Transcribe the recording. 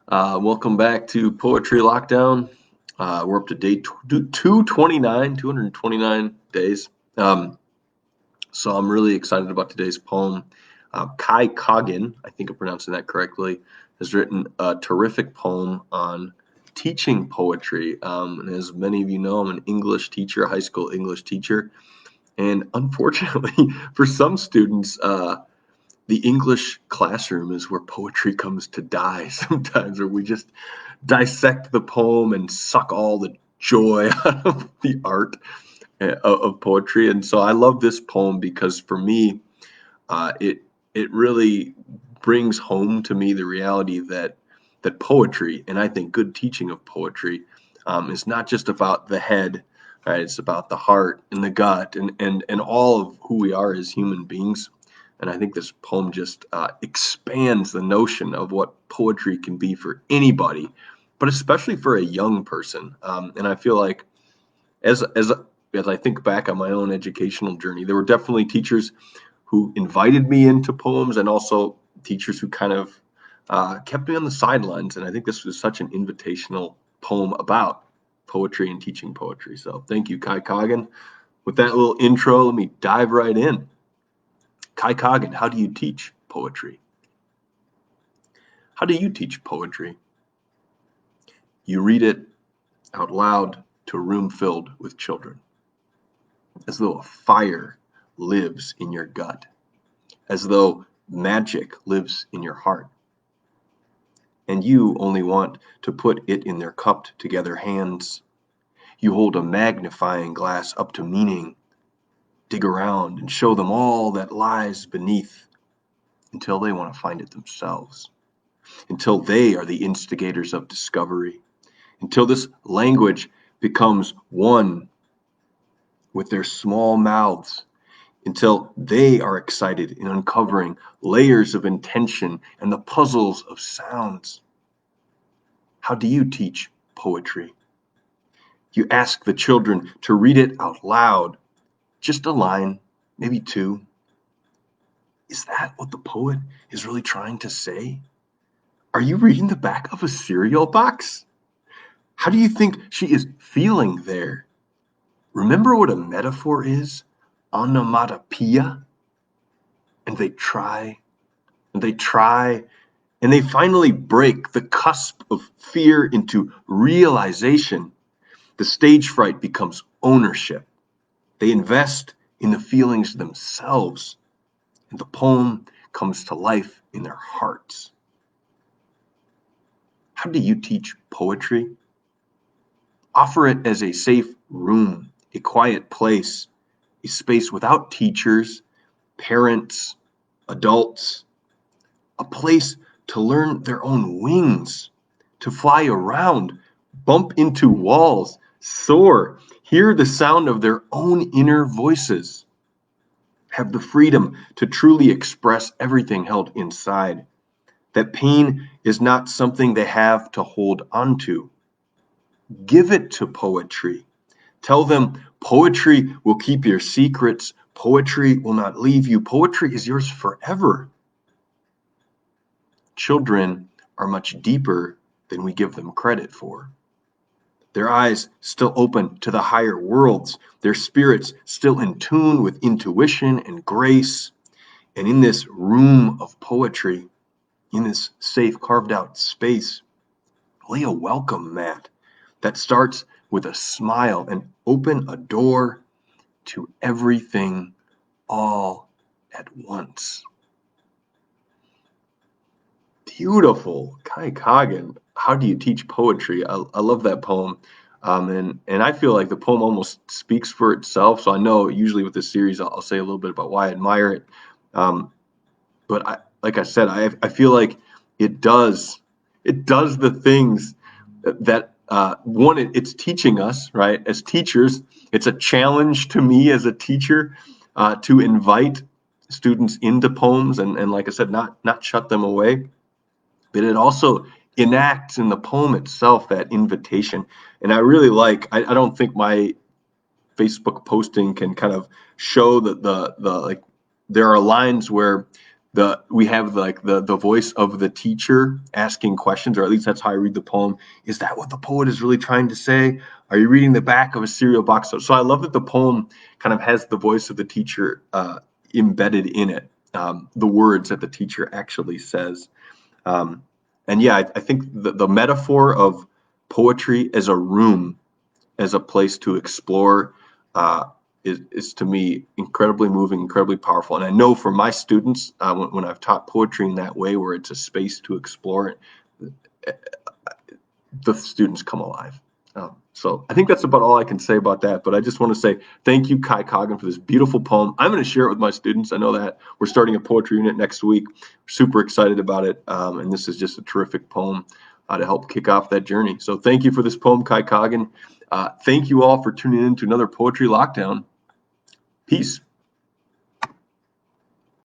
Welcome back to Poetry Lockdown. We're up to day 229 days. So I'm really excited about today's poem. Kai Coggin, I think I'm pronouncing that correctly, has written a terrific poem on teaching poetry. And as many of you know, I'm an English teacher, a high school English teacher. And unfortunately, for some students, the English classroom is where poetry comes to die sometimes, where we just dissect the poem and suck all the joy out of the art of poetry. And so I love this poem because for me, it really brings home to me the reality that poetry, and I think good teaching of poetry, is not just about the head, right? It's about the heart and the gut and all of who we are as human beings. And I think this poem just expands the notion of what poetry can be for anybody, but especially for a young person. And I feel like as as as I think back on my own educational journey, there were definitely teachers who invited me into poems, and also teachers who kind of kept me on the sidelines. And I think this was such an invitational poem about poetry and teaching poetry. So thank you, Kai Coggin. With that little intro, let me dive right in. Kai Coggin, how do you teach poetry? How do you teach poetry? You read it out loud to a room filled with children, as though a fire lives in your gut, as though magic lives in your heart. And you only want to put it in their cupped together hands. You hold a magnifying glass up to meaning, dig around and show them all that lies beneath until they want to find it themselves, until they are the instigators of discovery, until this language becomes one with their small mouths, until they are excited in uncovering layers of intention and the puzzles of sounds. How do you teach poetry? You ask the children to read it out loud, just a line, maybe two. Is that what the poet is really trying to say? Are you reading the back of a cereal box? How do you think she is feeling there? Remember what a metaphor is? Onomatopoeia? And they try, and they try, and they finally break the cusp of fear into realization. The stage fright becomes ownership. They invest in the feelings themselves, and the poem comes to life in their hearts. How do you teach poetry? Offer it as a safe room, a quiet place, a space without teachers, parents, adults, a place to learn their own wings, to fly around, bump into walls, soar, hear the sound of their own inner voices, have the freedom to truly express everything held inside. That pain is not something they have to hold onto. Give it to poetry. Tell them poetry will keep your secrets. Poetry will not leave you. Poetry is yours forever. Children are much deeper than we give them credit for. Their eyes still open to the higher worlds, their spirits still in tune with intuition and grace. And in this room of poetry, in this safe carved out space, lay a welcome mat that starts with a smile and open a door to everything all at once. Beautiful. Kai Coggin, how do you teach poetry? I love that poem. And I feel like the poem almost speaks for itself. So I know usually with this series, I'll say a little bit about why I admire it. But like I said, I feel like it does the things that one, it's teaching us, right? As teachers, it's a challenge to me as a teacher to invite students into poems and like I said, not shut them away. But it also enacts in the poem itself that invitation. And I really I don't think my Facebook posting can kind of show that the like there are lines where we have like the voice of the teacher asking questions, or at least that's how I read the poem. Is that what the poet is really trying to say? Are you reading the back of a cereal box? So I love that the poem kind of has the voice of the teacher embedded in it, the words that the teacher actually says. And yeah, I think the metaphor of poetry as a room, as a place to explore, is to me incredibly moving, incredibly powerful. And I know for my students, when I've taught poetry in that way, where it's a space to explore, the students come alive. So I think that's about all I can say about that. But I just want to say thank you, Kai Coggin, for this beautiful poem. I'm going to share it with my students. I know that we're starting a poetry unit next week. Super excited about it. And this is just a terrific poem to help kick off that journey. So thank you for this poem, Kai Coggin. Thank you all for tuning in to another Poetry Lockdown. Peace.